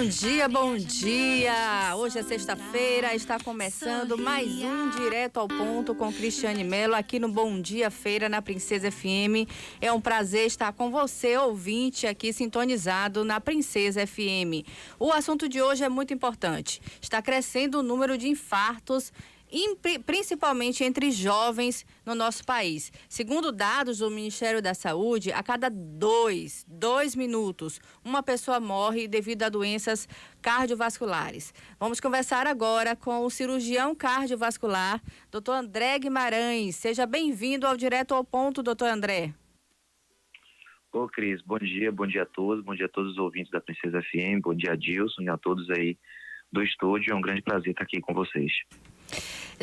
Bom dia, bom dia! Hoje é sexta-feira, está começando mais um Direto ao Ponto com Cristiane Mello aqui no Bom Dia Feira na Princesa FM. É um prazer estar com você, ouvinte, aqui sintonizado na Princesa FM. O assunto de hoje é muito importante. Está crescendo o número de infartos, principalmente entre jovens no nosso país. Segundo dados do Ministério da Saúde, a cada dois minutos, uma pessoa morre devido a doenças cardiovasculares. Vamos conversar agora com o cirurgião cardiovascular, Dr. André Guimarães. Seja bem-vindo ao Direto ao Ponto, Dr. André. Ô, Cris, bom dia a todos, bom dia a todos os ouvintes da Princesa FM, bom dia a Dilson e a todos aí do estúdio. É um grande prazer estar aqui com vocês.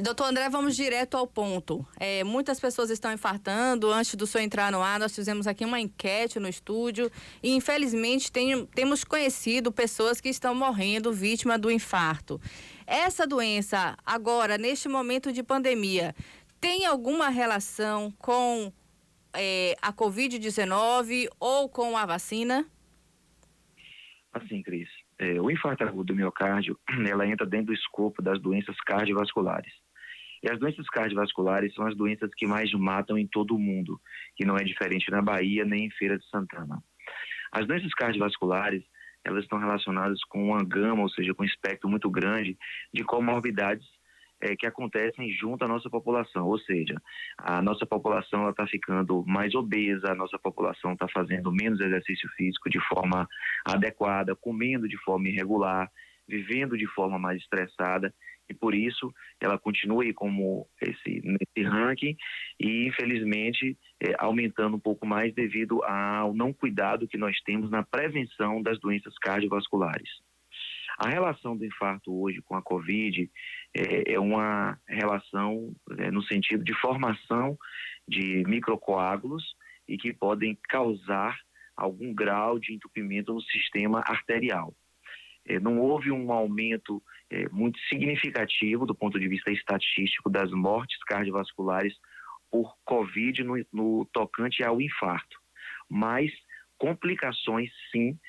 Doutor André, vamos direto ao ponto. Muitas pessoas estão infartando. Antes do senhor entrar no ar, nós fizemos aqui uma enquete no estúdio e, infelizmente, temos conhecido pessoas que estão morrendo vítima do infarto. Essa doença, agora, neste momento de pandemia, tem alguma relação com a Covid-19 ou com a vacina? Assim, Cris, o infarto agudo do miocárdio, ela entra dentro do escopo das doenças cardiovasculares. E as doenças cardiovasculares são as doenças que mais matam em todo o mundo, que não é diferente na Bahia nem em Feira de Santana. As doenças cardiovasculares, elas estão relacionadas com uma gama, ou seja, com um espectro muito grande de comorbidades que acontecem junto à nossa população, ou seja, a nossa população está ficando mais obesa, a nossa população está fazendo menos exercício físico de forma adequada, comendo de forma irregular, vivendo de forma mais estressada, e por isso ela continua aí como nesse ranking e infelizmente aumentando um pouco mais devido ao não cuidado que nós temos na prevenção das doenças cardiovasculares. A relação do infarto hoje com a Covid é uma relação no sentido de formação de microcoágulos e que podem causar algum grau de entupimento no sistema arterial. Não houve um aumento muito significativo do ponto de vista estatístico das mortes cardiovasculares por Covid no tocante ao infarto, mas complicações sim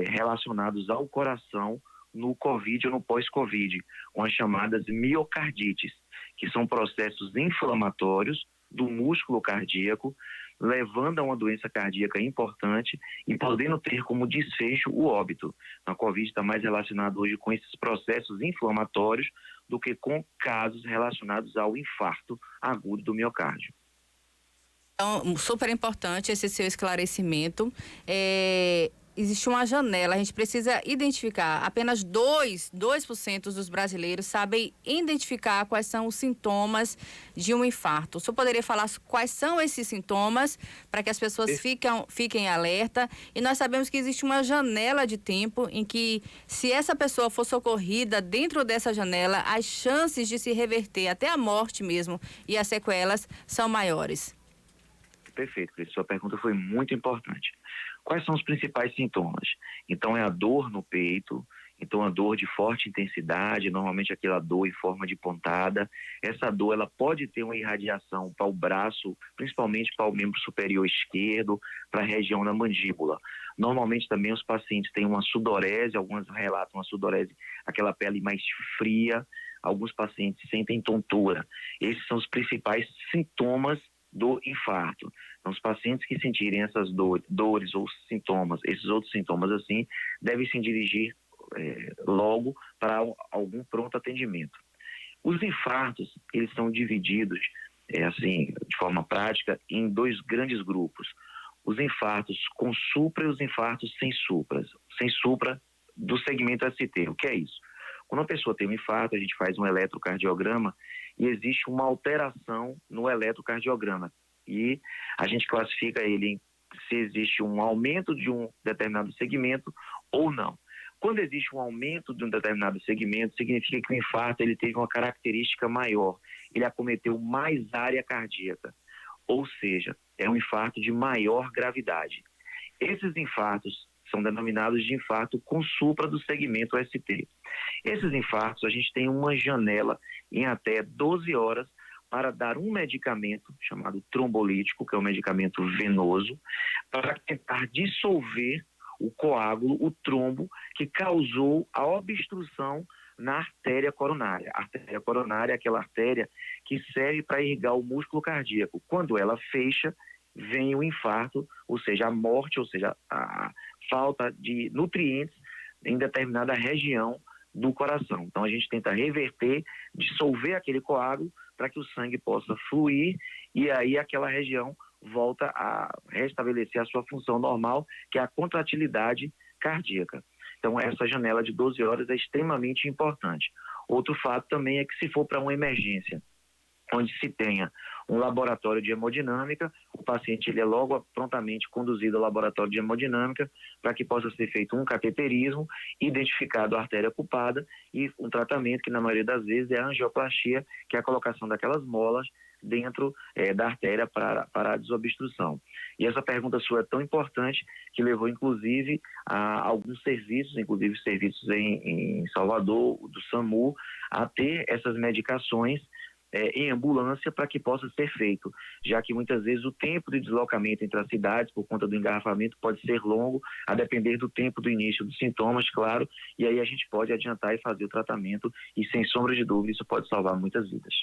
relacionadas ao coração no Covid ou no pós-Covid, com as chamadas miocardites, que são processos inflamatórios do músculo cardíaco, levando a uma doença cardíaca importante e podendo ter como desfecho o óbito. A Covid está mais relacionado hoje com esses processos inflamatórios do que com casos relacionados ao infarto agudo do miocárdio. Então, super importante esse seu esclarecimento. Existe uma janela, a gente precisa identificar. Apenas 2% dos brasileiros sabem identificar quais são os sintomas de um infarto. O senhor poderia falar quais são esses sintomas para que as pessoas fiquem alerta? E nós sabemos que existe uma janela de tempo em que, se essa pessoa for socorrida dentro dessa janela, as chances de se reverter até a morte mesmo e as sequelas são maiores. Perfeito, Cris. Sua pergunta foi muito importante. Quais são os principais sintomas? Então é a dor no peito, então a dor de forte intensidade, normalmente aquela dor em forma de pontada. Essa dor ela pode ter uma irradiação para o braço, principalmente para o membro superior esquerdo, para a região da mandíbula. Normalmente também os pacientes têm uma sudorese, alguns relatam uma sudorese, aquela pele mais fria, alguns pacientes sentem tontura. Esses são os principais sintomas do infarto. Então, os pacientes que sentirem essas dores ou sintomas, esses outros sintomas assim, devem se dirigir logo para algum pronto atendimento. Os infartos, eles são divididos, de forma prática, em dois grandes grupos. Os infartos com supra e os infartos sem supra do segmento ST. O que é isso? Quando uma pessoa tem um infarto, a gente faz um eletrocardiograma e existe uma alteração no eletrocardiograma. E a gente classifica ele se existe um aumento de um determinado segmento ou não. Quando existe um aumento de um determinado segmento, significa que o infarto ele teve uma característica maior. Ele acometeu mais área cardíaca. Ou seja, é um infarto de maior gravidade. Esses infartos são denominados de infarto com supra do segmento ST. Esses infartos, a gente tem uma janela em até 12 horas para dar um medicamento chamado trombolítico, que é um medicamento venoso, para tentar dissolver o coágulo, o trombo, que causou a obstrução na artéria coronária. A artéria coronária é aquela artéria que serve para irrigar o músculo cardíaco. Quando ela fecha, vem o infarto, ou seja, a morte, ou seja, a falta de nutrientes em determinada região do coração. Então a gente tenta reverter, dissolver aquele coágulo para que o sangue possa fluir e aí aquela região volta a restabelecer a sua função normal, que é a contratilidade cardíaca. Então essa janela de 12 horas é extremamente importante. Outro fato também é que se for para uma emergência, onde se tenha um laboratório de hemodinâmica, o paciente ele é logo prontamente conduzido ao laboratório de hemodinâmica para que possa ser feito um cateterismo, identificado a artéria ocupada e um tratamento que na maioria das vezes é a angioplastia, que é a colocação daquelas molas dentro da artéria para a desobstrução. E essa pergunta sua é tão importante que levou inclusive a alguns serviços, inclusive serviços em Salvador, do SAMU, a ter essas medicações em ambulância para que possa ser feito, já que muitas vezes o tempo de deslocamento entre as cidades por conta do engarrafamento pode ser longo, a depender do tempo do início dos sintomas, claro, e aí a gente pode adiantar e fazer o tratamento e sem sombra de dúvida isso pode salvar muitas vidas.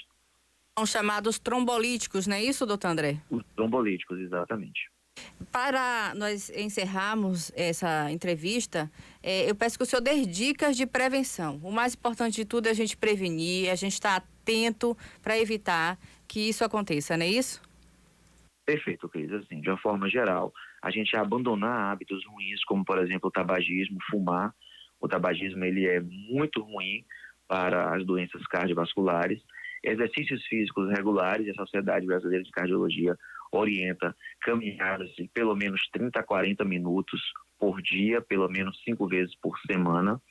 São chamados trombolíticos, não é isso, doutor André? Os trombolíticos, exatamente. Para nós encerrarmos essa entrevista, eu peço que o senhor dê dicas de prevenção. O mais importante de tudo é a gente prevenir, a gente estar atento para evitar que isso aconteça, não é isso? Perfeito, Cris. Assim, de uma forma geral, a gente abandonar hábitos ruins, como por exemplo o tabagismo, fumar. O tabagismo ele é muito ruim para as doenças cardiovasculares. Exercícios físicos regulares, a Sociedade Brasileira de Cardiologia orienta caminhadas de pelo menos 30 a 40 minutos por dia, pelo menos 5 vezes por semana.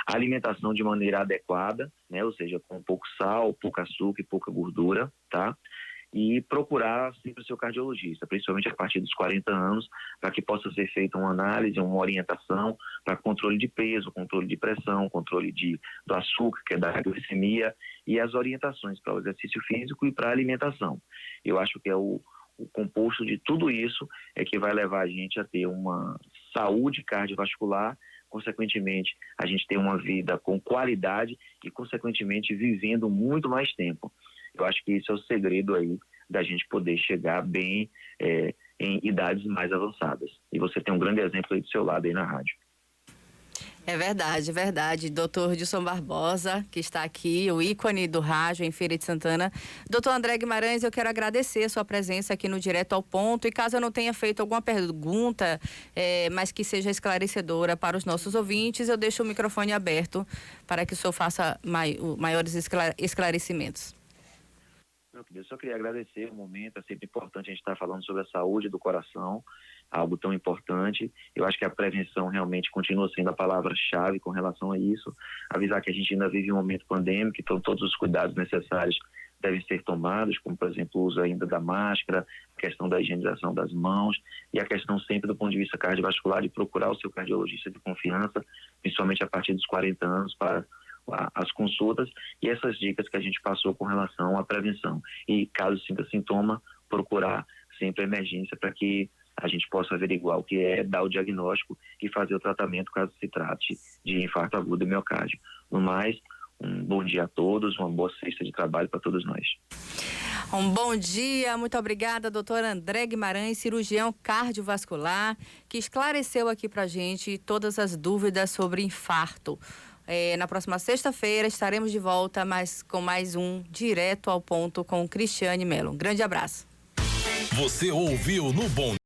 Alimentação de maneira adequada, né? Ou seja, com pouco sal, pouco açúcar e pouca gordura, tá? E procurar sempre o seu cardiologista, principalmente a partir dos 40 anos, para que possa ser feita uma análise, uma orientação para controle de peso, controle de pressão, controle do açúcar, que é da glicemia, e as orientações para o exercício físico e para a alimentação. Eu acho que é o composto de tudo isso é que vai levar a gente a ter uma saúde cardiovascular, consequentemente a gente ter uma vida com qualidade e consequentemente vivendo muito mais tempo. Eu acho que isso é o segredo aí da gente poder chegar bem em idades mais avançadas. E você tem um grande exemplo aí do seu lado aí na rádio. É verdade, é verdade. Doutor Dilson Barbosa, que está aqui, o ícone do rádio em Feira de Santana. Doutor André Guimarães, eu quero agradecer a sua presença aqui no Direto ao Ponto. E caso eu não tenha feito alguma pergunta, mas que seja esclarecedora para os nossos ouvintes, eu deixo o microfone aberto para que o senhor faça maiores esclarecimentos. Eu só queria agradecer o momento, é sempre importante a gente estar falando sobre a saúde do coração, algo tão importante. Eu acho que a prevenção realmente continua sendo a palavra-chave com relação a isso. Avisar que a gente ainda vive um momento pandêmico, então todos os cuidados necessários devem ser tomados, como por exemplo o uso ainda da máscara, a questão da higienização das mãos e a questão sempre do ponto de vista cardiovascular de procurar o seu cardiologista de confiança, principalmente a partir dos 40 anos para as consultas e essas dicas que a gente passou com relação à prevenção. E caso sinta sintoma, procurar sempre a emergência para que a gente possa averiguar o que é, dar o diagnóstico e fazer o tratamento caso se trate de infarto agudo do miocárdio. No mais, um bom dia a todos, uma boa sexta de trabalho para todos nós. Um bom dia, muito obrigada, doutor André Guimarães, cirurgião cardiovascular, que esclareceu aqui pra gente todas as dúvidas sobre infarto. Na próxima sexta-feira estaremos de volta com mais um Direto ao Ponto com Cristiane Mello. Um grande abraço. Você ouviu no Bom